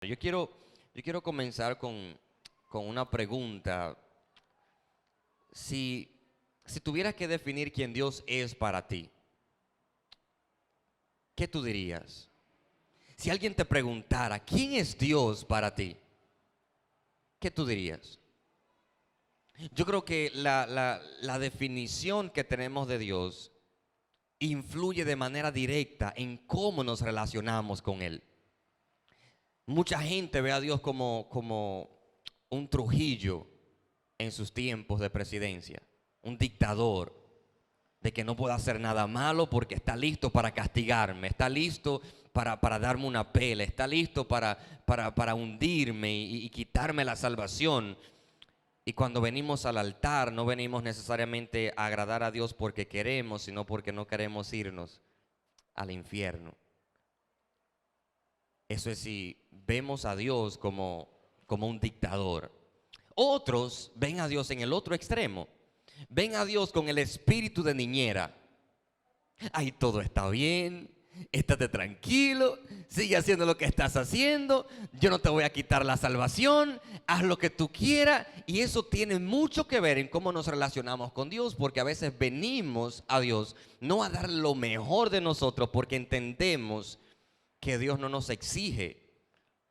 Yo quiero, yo quiero comenzar con una pregunta. Si, si tuvieras que definir quién Dios es para ti, ¿qué tú dirías? Si alguien te preguntara, ¿quién es Dios para ti? ¿Qué tú dirías? Yo creo que la definición que tenemos de Dios influye de manera directa en cómo nos relacionamos con Él. Mucha gente ve a Dios como un Trujillo en sus tiempos de presidencia, un dictador, de que no puede hacer nada malo porque está listo para castigarme, está listo para darme una pela, está listo para hundirme y quitarme la salvación. Y cuando venimos al altar, no venimos necesariamente a agradar a Dios porque queremos, sino porque no queremos irnos al infierno. Eso es si vemos a Dios como un dictador. Otros ven a Dios en el otro extremo. Ven a Dios con el espíritu de niñera. Ahí todo está bien, estate tranquilo, sigue haciendo lo que estás haciendo, yo no te voy a quitar la salvación, haz lo que tú quieras. Y eso tiene mucho que ver en cómo nos relacionamos con Dios, porque a veces venimos a Dios no a dar lo mejor de nosotros, porque entendemos que Dios no nos exige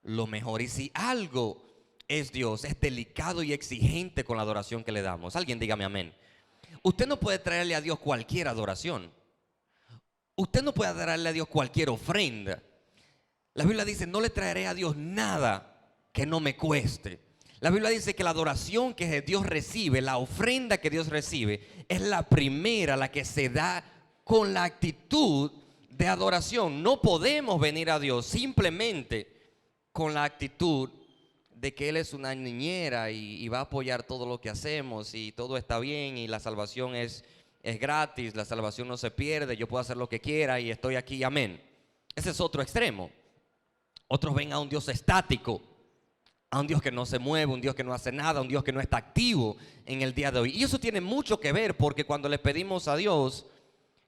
lo mejor. Y si algo es Dios, es delicado y exigente con la adoración que le damos. Alguien dígame amén. Usted no puede traerle a Dios cualquier adoración. Usted no puede darle a Dios cualquier ofrenda. La Biblia dice, no le traeré a Dios nada que no me cueste. La Biblia dice que la adoración que Dios recibe, la ofrenda que Dios recibe, es la primera, la que se da con la actitud de adoración. No podemos venir a Dios simplemente con la actitud de que Él es una niñera y va a apoyar todo lo que hacemos y todo está bien y la salvación es gratis, la salvación no se pierde, yo puedo hacer lo que quiera y estoy aquí, amén. Ese es otro extremo. Otros ven a un Dios estático, a un Dios que no se mueve, un Dios que no hace nada, un Dios que no está activo en el día de hoy. Y eso tiene mucho que ver porque cuando le pedimos a Dios,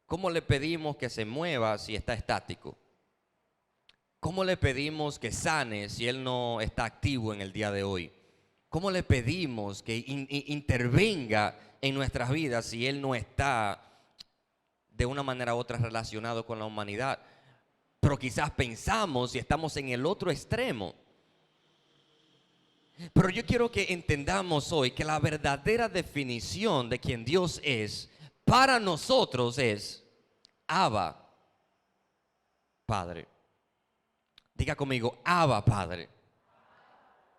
¿cómo le pedimos que se mueva si está estático? ¿Cómo le pedimos que sane si Él no está activo en el día de hoy? ¿Cómo le pedimos que intervenga en nuestras vidas si Él no está de una manera u otra relacionado con la humanidad? Pero quizás pensamos y estamos en el otro extremo. Pero yo quiero que entendamos hoy que la verdadera definición de quien Dios es para nosotros es Abba, Padre. Diga conmigo, Abba, Padre.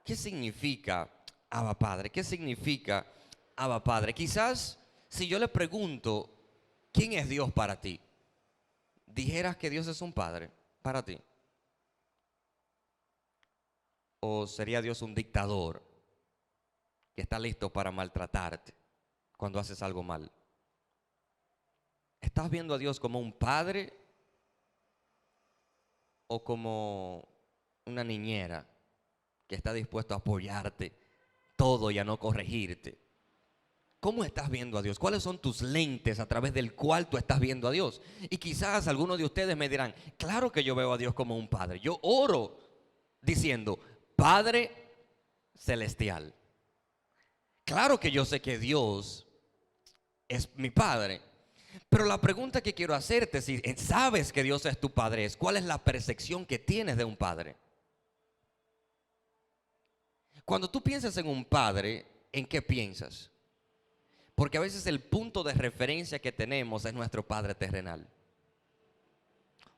¿Qué significa Abba, Padre? ¿Qué significa Abba, Padre? Quizás si yo le pregunto, ¿quién es Dios para ti? Dijeras que Dios es un Padre para ti. ¿O sería Dios un dictador que está listo para maltratarte cuando haces algo mal? ¿Estás viendo a Dios como un padre o como una niñera que está dispuesto a apoyarte todo y a no corregirte? ¿Cómo estás viendo a Dios? ¿Cuáles son tus lentes a través del cual tú estás viendo a Dios? Y quizás algunos de ustedes me dirán, claro que yo veo a Dios como un padre. Yo oro diciendo, Padre Celestial. Claro que yo sé que Dios es mi Padre. Pero la pregunta que quiero hacerte, si sabes que Dios es tu Padre, es ¿cuál es la percepción que tienes de un padre? Cuando tú piensas en un padre, ¿en qué piensas? Porque a veces el punto de referencia que tenemos es nuestro padre terrenal.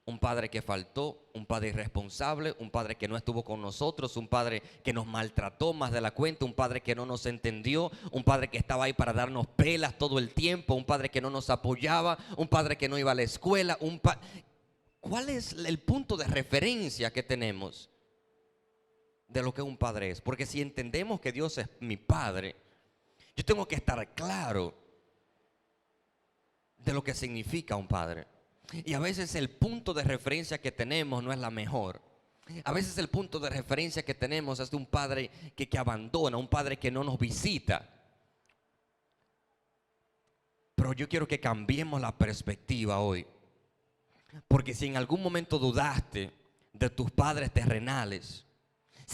Un padre que faltó, un padre irresponsable, un padre que no estuvo con nosotros, un padre que nos maltrató más de la cuenta, un padre que no nos entendió, un padre que estaba ahí para darnos pelas todo el tiempo, un padre que no nos apoyaba, un padre que no iba a la escuela. ¿Cuál es el punto de referencia que tenemos de lo que un padre es? Porque si entendemos que Dios es mi Padre, yo tengo que estar claro de lo que significa un padre. Y a veces el punto de referencia que tenemos no es la mejor. A veces el punto de referencia que tenemos es de un padre que abandona, un padre que no nos visita. Pero yo quiero que cambiemos la perspectiva hoy. Porque si en algún momento dudaste de tus padres terrenales,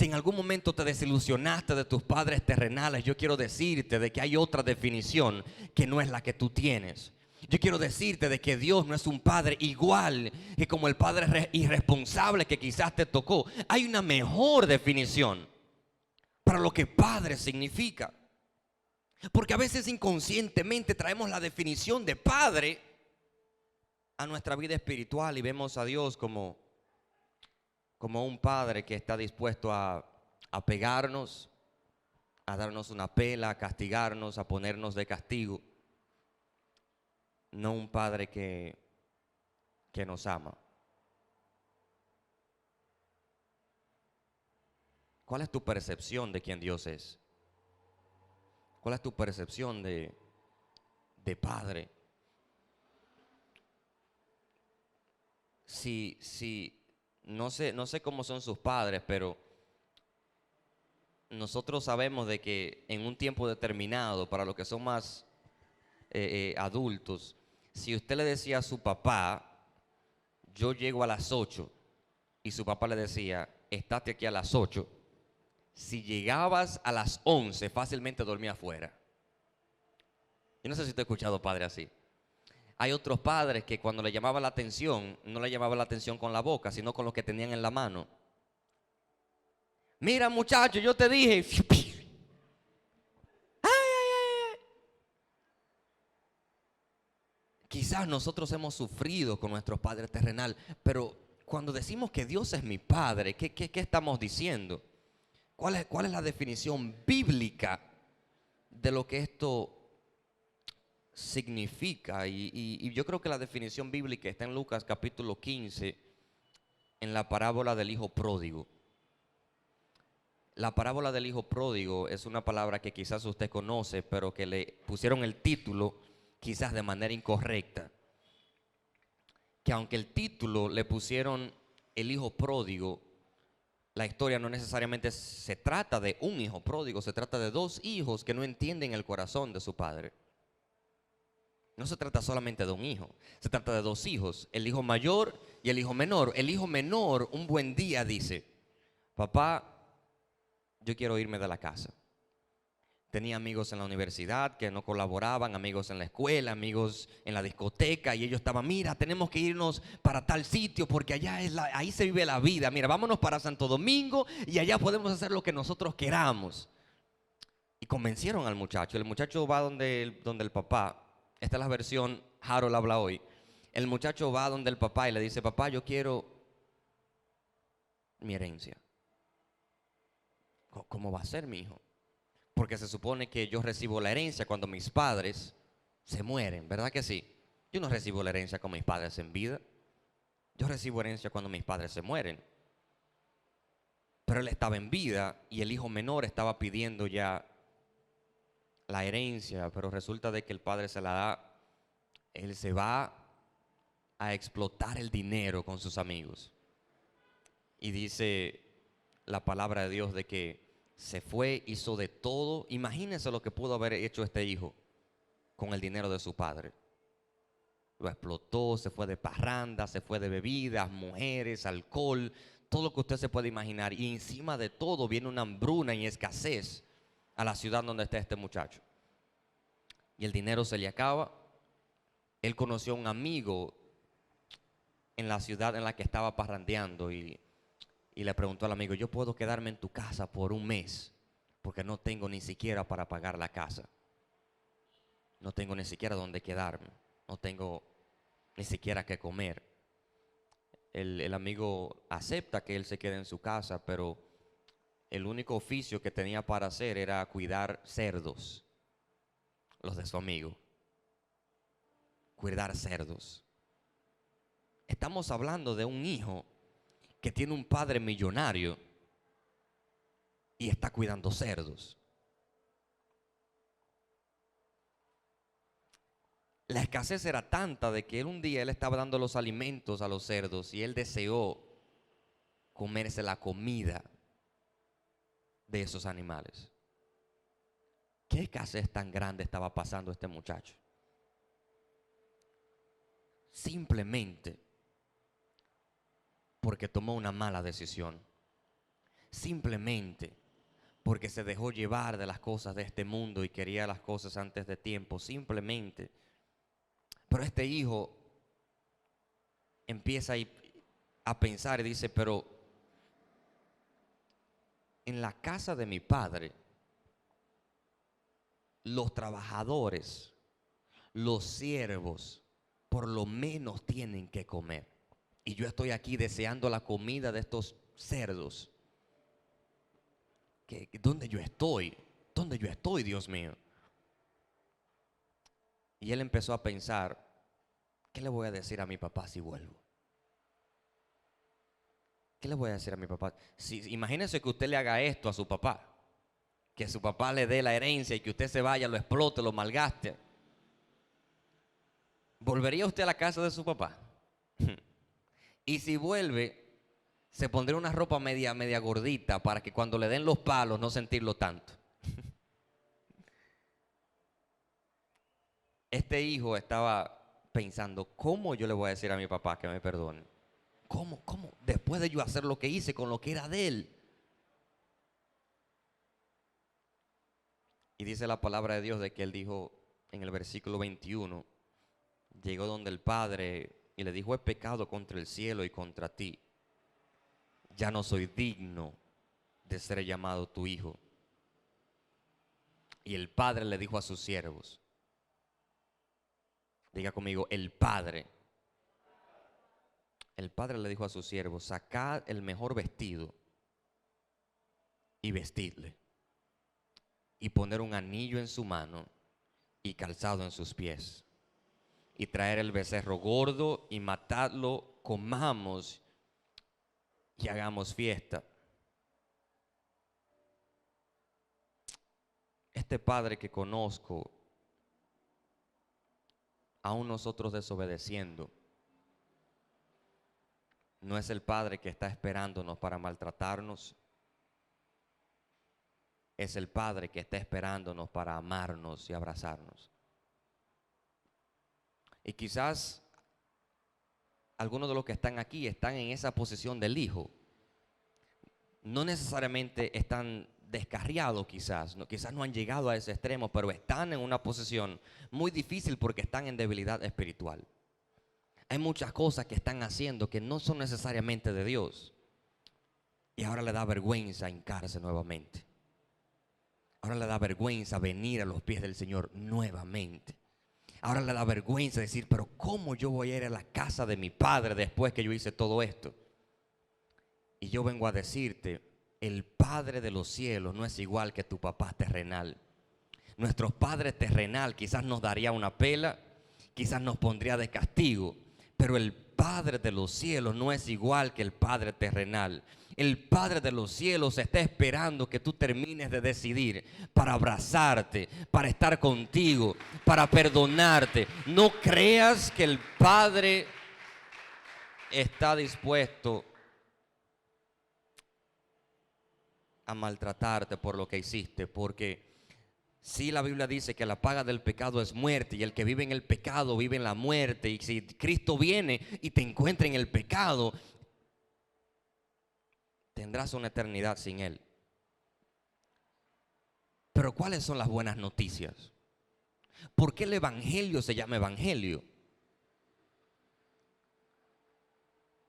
Si en algún momento te desilusionaste de tus padres terrenales, yo quiero decirte de que hay otra definición que no es la que tú tienes. Yo quiero decirte de que Dios no es un padre igual que como el padre irresponsable que quizás te tocó. Hay una mejor definición para lo que padre significa. Porque a veces inconscientemente traemos la definición de padre a nuestra vida espiritual y vemos a Dios como un padre que está dispuesto a pegarnos, a darnos una pela, a castigarnos, a ponernos de castigo. No un padre que nos ama. ¿Cuál es tu percepción de quién Dios es? ¿Cuál es tu percepción de padre? No sé cómo son sus padres, pero nosotros sabemos de que en un tiempo determinado, para los que son más adultos, si usted le decía a su papá, yo llego a las 8, y su papá le decía, estate aquí a las 8, si llegabas a las 11, fácilmente dormía afuera. Yo no sé si te he escuchado padre así. Hay otros padres que cuando le llamaba la atención, no le llamaba la atención con la boca, sino con lo que tenían en la mano. Mira, muchacho, yo te dije. Ay, ay, ay. Quizás nosotros hemos sufrido con nuestros padres terrenal, pero cuando decimos que Dios es mi padre, ¿qué estamos diciendo? ¿Cuál es la definición bíblica de lo que esto significa? Y yo creo que la definición bíblica está en Lucas capítulo 15, en la parábola del hijo pródigo. La parábola del hijo pródigo es una palabra que quizás usted conoce, pero que le pusieron el título quizás de manera incorrecta. Que aunque el título le pusieron el hijo pródigo, la historia no necesariamente se trata de un hijo pródigo, se trata de dos hijos que no entienden el corazón de su padre. No se trata solamente de un hijo, se trata de dos hijos, el hijo mayor y el hijo menor. El hijo menor un buen día dice, papá, yo quiero irme de la casa. Tenía amigos en la universidad que no colaboraban, amigos en la escuela, amigos en la discoteca, y ellos estaban, mira, tenemos que irnos para tal sitio porque allá ahí se vive la vida. Mira, vámonos para Santo Domingo y allá podemos hacer lo que nosotros queramos. Y convencieron al muchacho. El muchacho va donde el papá. Esta es la versión Harold habla hoy. El muchacho va donde el papá y le dice, papá, yo quiero mi herencia. ¿Cómo va a ser, mi hijo? Porque se supone que yo recibo la herencia cuando mis padres se mueren, ¿verdad que sí? Yo no recibo la herencia con mis padres en vida. Yo recibo herencia cuando mis padres se mueren. Pero él estaba en vida y el hijo menor estaba pidiendo ya la herencia, pero resulta de que el padre se la da. Él se va a explotar el dinero con sus amigos. Y dice la palabra de Dios de que se fue, hizo de todo. Imagínense lo que pudo haber hecho este hijo con el dinero de su padre. Lo explotó, se fue de parranda, se fue de bebidas, mujeres, alcohol, todo lo que usted se puede imaginar. Y encima de todo viene una hambruna y escasez a la ciudad donde está este muchacho. Y el dinero se le acaba. Él conoció a un amigo en la ciudad en la que estaba parrandeando y le preguntó al amigo, yo puedo quedarme en tu casa por un mes porque no tengo ni siquiera para pagar la casa. No tengo ni siquiera dónde quedarme. No tengo ni siquiera que comer. El amigo acepta que él se quede en su casa, pero el único oficio que tenía para hacer era cuidar cerdos, los de su amigo. Cuidar cerdos. Estamos hablando de un hijo que tiene un padre millonario y está cuidando cerdos. La escasez era tanta de que un día él estaba dando los alimentos a los cerdos y él deseó comerse la comida de esos animales. ¿Qué escasez tan grande estaba pasando este muchacho? Simplemente porque tomó una mala decisión. simplemente porque se dejó llevar de las cosas de este mundo y quería las cosas antes de tiempo, simplemente. Pero este hijo empieza a pensar y dice, pero en la casa de mi padre, los trabajadores, los siervos, por lo menos tienen que comer. Y yo estoy aquí deseando la comida de estos cerdos. ¿Dónde yo estoy? ¿Dónde yo estoy, Dios mío? Y él empezó a pensar, ¿qué le voy a decir a mi papá si vuelvo? ¿Qué le voy a decir a mi papá? Imagínese que usted le haga esto a su papá, que su papá le dé la herencia y que usted se vaya, lo explote, lo malgaste. ¿Volvería usted a la casa de su papá? Y si vuelve, se pondría una ropa media gordita para que cuando le den los palos no sentirlo tanto. Este hijo estaba pensando, ¿cómo yo le voy a decir a mi papá que me perdone? ¿Cómo? Después de yo hacer lo que hice con lo que era de él. Y dice la palabra de Dios de que él dijo en el versículo 21, llegó donde el padre y le dijo, he pecado contra el cielo y contra ti. Ya no soy digno de ser llamado tu hijo. Y el padre le dijo a sus siervos, diga conmigo, el padre le dijo a sus siervos, sacad el mejor vestido y vestidle, y poner un anillo en su mano y calzado en sus pies, y traer el becerro gordo y matadlo, comamos y hagamos fiesta. Este padre que conozco, aún nosotros desobedeciendo, no es el padre que está esperándonos para maltratarnos. Es el padre que está esperándonos para amarnos y abrazarnos. Y quizás algunos de los que están aquí están en esa posición del hijo. No necesariamente están descarriados quizás no han llegado a ese extremo, pero están en una posición muy difícil porque están en debilidad espiritual. Hay muchas cosas que están haciendo que no son necesariamente de Dios. Y ahora le da vergüenza hincarse nuevamente. Ahora le da vergüenza venir a los pies del Señor nuevamente. Ahora le da vergüenza decir, pero ¿cómo yo voy a ir a la casa de mi padre después que yo hice todo esto? Y yo vengo a decirte, el Padre de los cielos no es igual que tu papá terrenal. Nuestro Padre terrenal quizás nos daría una pela, quizás nos pondría de castigo, pero el Padre de los cielos no es igual que el Padre terrenal. El Padre de los cielos está esperando que tú termines de decidir para abrazarte, para estar contigo, para perdonarte. No creas que el Padre está dispuesto a maltratarte por lo que hiciste, porque sí, la Biblia dice que la paga del pecado es muerte, y el que vive en el pecado vive en la muerte. Y si Cristo viene y te encuentra en el pecado, tendrás una eternidad sin Él. Pero ¿cuáles son las buenas noticias? ¿Por qué el evangelio se llama evangelio?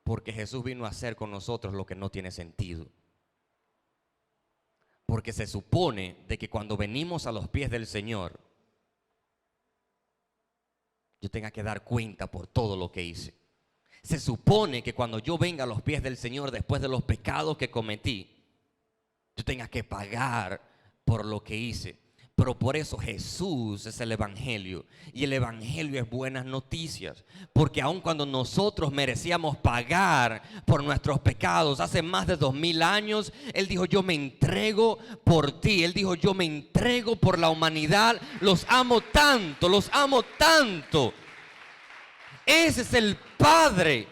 Porque Jesús vino a hacer con nosotros lo que no tiene sentido. Porque se supone de que cuando venimos a los pies del Señor, yo tenga que dar cuenta por todo lo que hice. Se supone que cuando yo venga a los pies del Señor después de los pecados que cometí, yo tenga que pagar por lo que hice. Pero por eso Jesús es el evangelio. Y el evangelio es buenas noticias. Porque aun cuando nosotros merecíamos pagar por nuestros pecados, hace más de 2000 años, Él dijo, yo me entrego por ti. Él dijo, yo me entrego por la humanidad. Los amo tanto, los amo tanto. Ese es el Padre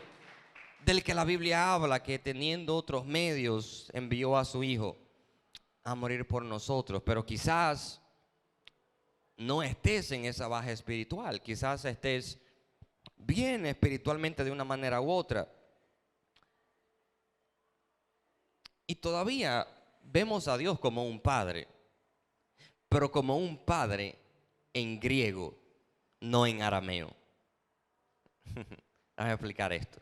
del que la Biblia habla, que teniendo otros medios envió a su Hijo a morir por nosotros. Pero quizás no estés en esa baja espiritual, quizás estés bien espiritualmente de una manera u otra. Y todavía vemos a Dios como un padre, pero como un padre en griego, no en arameo. Déjame explicar esto.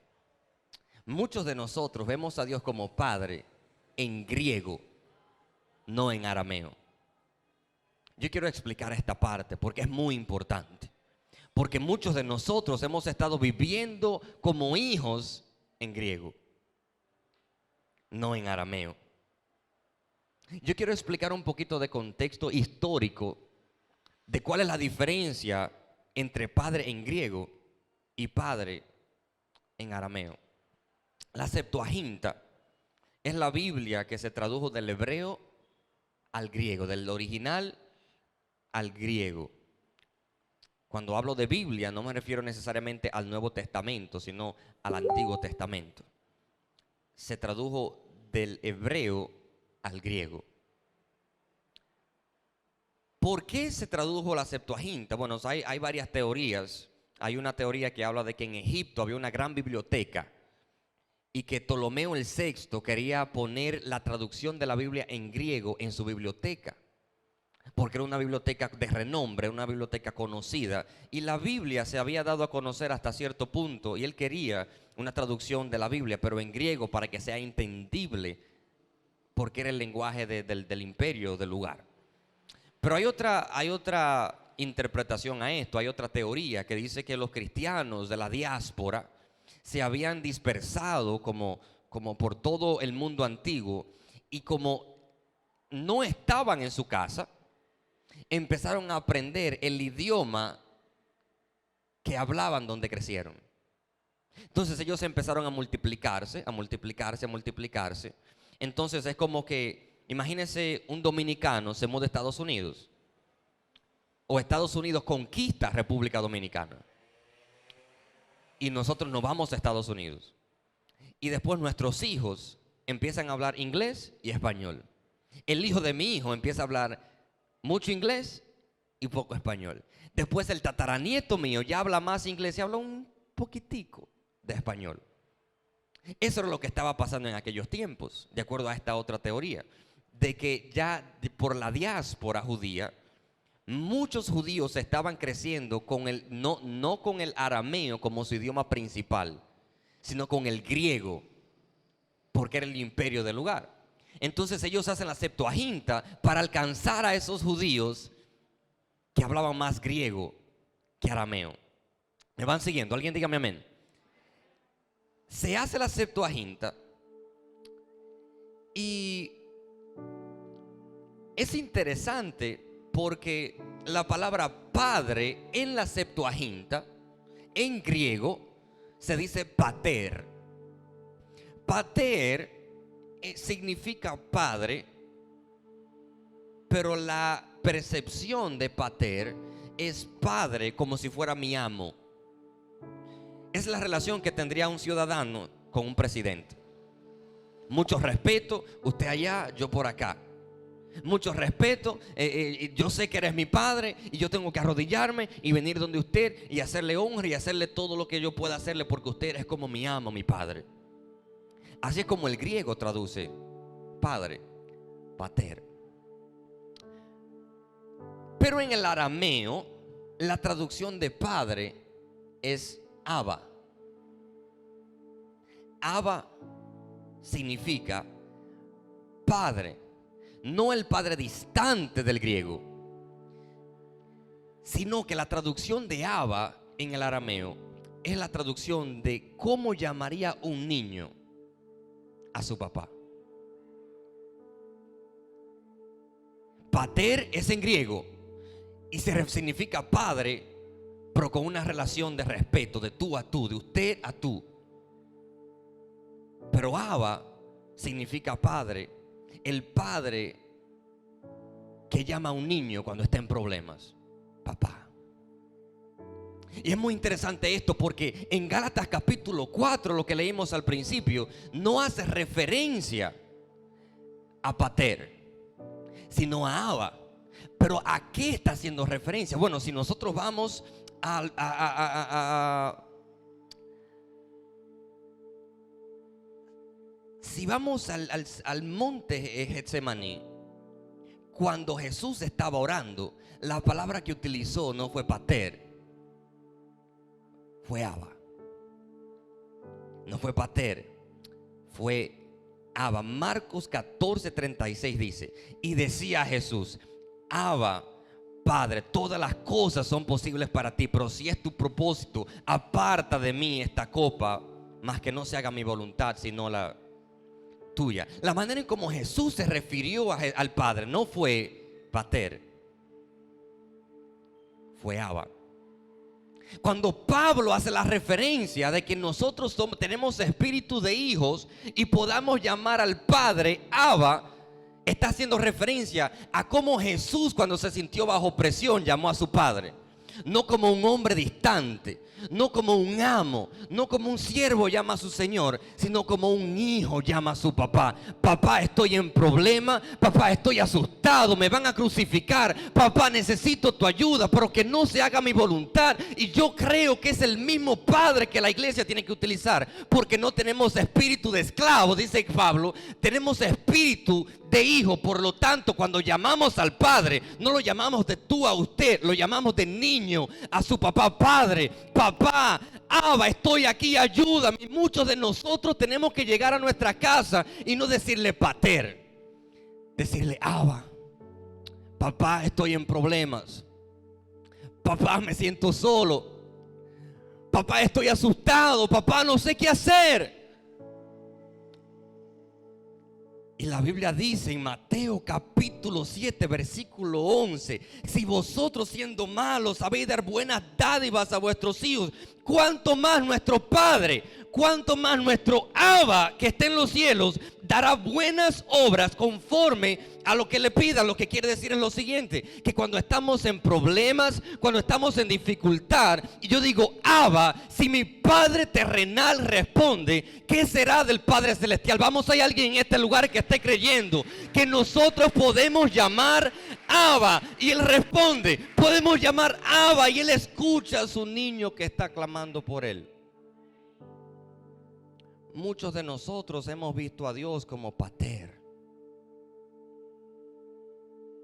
Muchos de nosotros vemos a Dios como padre en griego, no en arameo. Yo quiero explicar esta parte porque es muy importante. Porque muchos de nosotros hemos estado viviendo como hijos en griego, no en arameo. Yo quiero explicar un poquito de contexto histórico de cuál es la diferencia entre padre en griego y padre en arameo. La Septuaginta es la Biblia que se tradujo del hebreo al griego, del original al griego. Cuando hablo de Biblia no me refiero necesariamente al Nuevo Testamento, sino al Antiguo Testamento. Se tradujo del hebreo al griego. ¿Por qué se tradujo la Septuaginta? Bueno, hay varias teorías. Hay una teoría que habla de que en Egipto había una gran biblioteca y que Ptolomeo el VI quería poner la traducción de la Biblia en griego en su biblioteca, porque era una biblioteca de renombre, una biblioteca conocida, y la Biblia se había dado a conocer hasta cierto punto, y él quería una traducción de la Biblia, pero en griego para que sea entendible, porque era el lenguaje del imperio, del lugar. Pero hay otra interpretación a esto, hay otra teoría que dice que los cristianos de la diáspora se habían dispersado como por todo el mundo antiguo, y como no estaban en su casa, empezaron a aprender el idioma que hablaban donde crecieron. Entonces ellos empezaron a multiplicarse, a multiplicarse, a multiplicarse. Entonces es como que, imagínense, un dominicano se muda a Estados Unidos, o Estados Unidos conquista República Dominicana, y nosotros nos vamos a Estados Unidos, y después nuestros hijos empiezan a hablar inglés y español. El hijo de mi hijo empieza a hablar mucho inglés y poco español. Después el tataranieto mío ya habla más inglés y habla un poquitico de español. Eso era lo que estaba pasando en aquellos tiempos, de acuerdo a esta otra teoría, de que ya por la diáspora judía, muchos judíos estaban creciendo con no con el arameo como su idioma principal, sino con el griego, porque era el imperio del lugar. Entonces ellos hacen la Septuaginta para alcanzar a esos judíos que hablaban más griego que arameo. ¿Me van siguiendo? Alguien dígame amén. Se hace la Septuaginta y es interesante porque la palabra padre en la Septuaginta, en griego, se dice pater. Pater significa padre, pero la percepción de pater es padre como si fuera mi amo. Es la relación que tendría un ciudadano con un presidente. Mucho respeto, usted allá, yo por acá. Mucho respeto, yo sé que eres mi padre y yo tengo que arrodillarme y venir donde usted y hacerle honra y hacerle todo lo que yo pueda hacerle, porque usted es como mi amo, mi padre. Así es como el griego traduce padre, pater. Pero en el arameo, la traducción de padre es Abba. Abba significa padre, no el padre distante del griego, sino que la traducción de Abba en el arameo es la traducción de cómo llamaría un niño a su papá. Pater es en griego y significa padre, pero con una relación de respeto, de tú a tú, de usted a tú. Pero Abba significa padre, el padre que llama a un niño cuando está en problemas, papá. Y es muy interesante esto porque en Gálatas capítulo 4, lo que leímos al principio, no hace referencia a pater, sino a Abba. Pero ¿a qué está haciendo referencia? Bueno, si nosotros vamos Si vamos al monte Getsemaní, cuando Jesús estaba orando, la palabra que utilizó no fue pater, fue Abba. No fue pater, fue Abba. Marcos 14:36 dice: y decía Jesús: Abba, Padre, todas las cosas son posibles para ti, pero si es tu propósito, aparta de mí esta copa, mas que no se haga mi voluntad sino la tuya. La manera en como Jesús se refirió al Padre no fue pater, fue Abba. Cuando Pablo hace la referencia de que nosotros tenemos espíritu de hijos y podamos llamar al Padre Abba, está haciendo referencia a cómo Jesús, cuando se sintió bajo presión, llamó a su Padre. No como un hombre distante, no como un amo, no como un siervo llama a su Señor, sino como un hijo llama a su papá. Papá, estoy en problema. Papá, estoy asustado, me van a crucificar. Papá, necesito tu ayuda, pero que no se haga mi voluntad. Y yo creo que es el mismo Padre que la iglesia tiene que utilizar, porque no tenemos espíritu de esclavo, dice Pablo, tenemos espíritu de hijo. Por lo tanto, cuando llamamos al Padre, no lo llamamos de tú a usted, lo llamamos de niño a su papá. Padre, papá, Abba, estoy aquí, ayúdame. Muchos de nosotros tenemos que llegar a nuestra casa y no decirle pater, decirle Abba. Papá, estoy en problemas. Papá, me siento solo. Papá, estoy asustado. Papá, no sé qué hacer. Y la Biblia dice en Mateo capítulo 7 versículo 11: si vosotros siendo malos sabéis dar buenas dádivas a vuestros hijos, cuánto más nuestro Padre, cuánto más nuestro Abba que está en los cielos dará buenas obras conforme a lo que le pidan. Lo que quiere decir es lo siguiente: que cuando estamos en problemas, cuando estamos en dificultad, y yo digo Abba, si mi Padre terrenal responde, ¿qué será del Padre celestial? Vamos, hay alguien en este lugar que esté creyendo que nosotros podemos llamar Abba y Él responde. Podemos llamar Abba y Él escucha a su niño que está clamando por Él. Muchos de nosotros hemos visto a Dios como pater,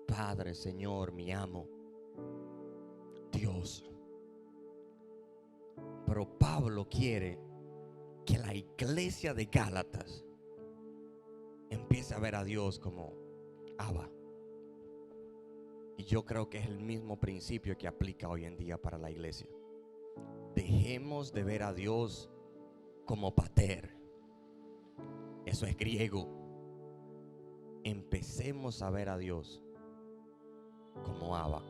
Padre, Señor, mi amo, Dios. Pero Pablo quiere que la iglesia de Gálatas empiece a ver a Dios como Abba. Y yo creo que es el mismo principio que aplica hoy en día para la iglesia. Dejemos de ver a Dios como pater. Eso es griego. Empecemos a ver a Dios como Abba,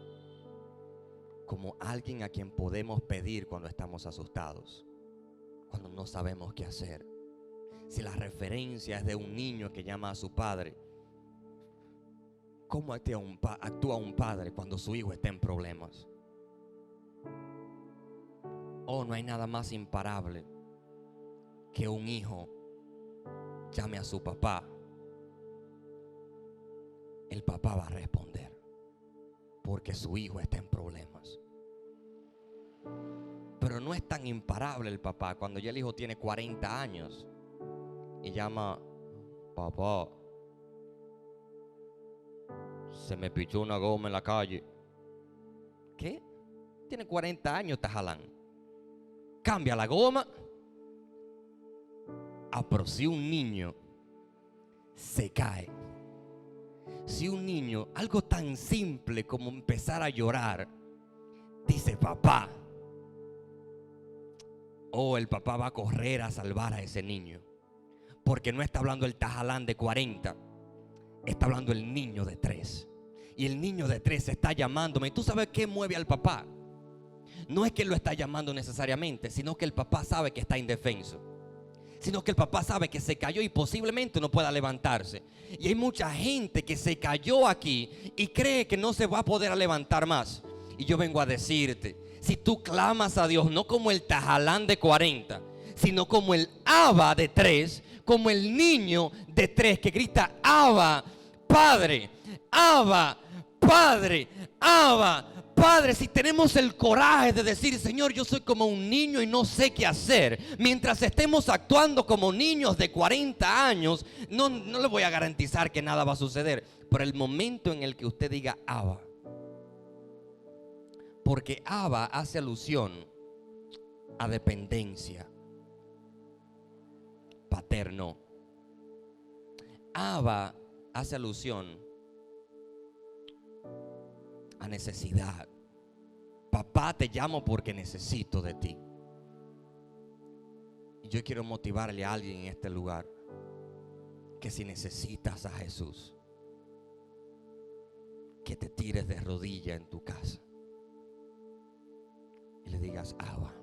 como alguien a quien podemos pedir cuando estamos asustados, cuando no sabemos qué hacer. Si la referencia es de un niño que llama a su padre, ¿cómo actúa un padre cuando su hijo está en problemas? Oh, no hay nada más imparable que un hijo llame a su papá. El papá va a responder porque su hijo está en problemas. Pero no es tan imparable el papá cuando ya el hijo tiene 40 años y llama: papá, se me pichó una goma en la calle. ¿Qué? Tiene 40 años, Tajalán. Cambia la goma. Pero si un niño se cae, si un niño, algo tan simple como empezar a llorar, dice papá, el papá va a correr a salvar a ese niño, porque no está hablando el Tajalán de 40, está hablando el niño de 3. Y el niño de 3 está llamándome. ¿Y tú sabes qué mueve al papá? No es que él lo está llamando necesariamente, sino que el papá sabe que está indefenso, sino que el papá sabe que se cayó y posiblemente no pueda levantarse. Y hay mucha gente que se cayó aquí y cree que no se va a poder levantar más. Y yo vengo a decirte, si tú clamas a Dios no como el Tajalán de 40, sino como el Abba de 3, como el niño de 3 que grita Abba, Padre, Abba, Padre, Abba, padres, si tenemos el coraje de decir, Señor, yo soy como un niño y no sé qué hacer, mientras estemos actuando como niños de 40 años, no le voy a garantizar que nada va a suceder. Pero el momento en el que usted diga Abba, porque Abba hace alusión a dependencia, paterno. Abba hace alusión a necesidad. Papá, te llamo porque necesito de ti. Y yo quiero motivarle a alguien en este lugar que si necesitas a Jesús, que te tires de rodilla en tu casa y le digas, Abba,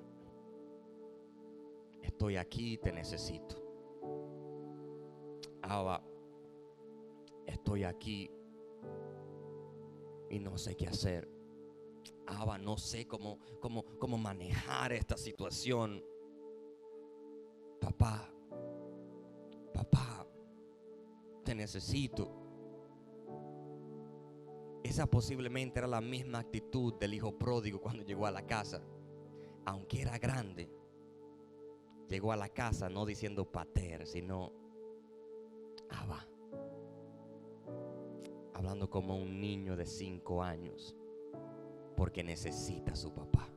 estoy aquí, te necesito. Abba, estoy aquí y no sé qué hacer. Abba, no sé cómo manejar esta situación. Papá, te necesito. Esa posiblemente era la misma actitud del hijo pródigo cuando llegó a la casa. Aunque era grande, llegó a la casa no diciendo pater, sino Abba. Hablando como un niño de 5 años, porque necesita a su papá.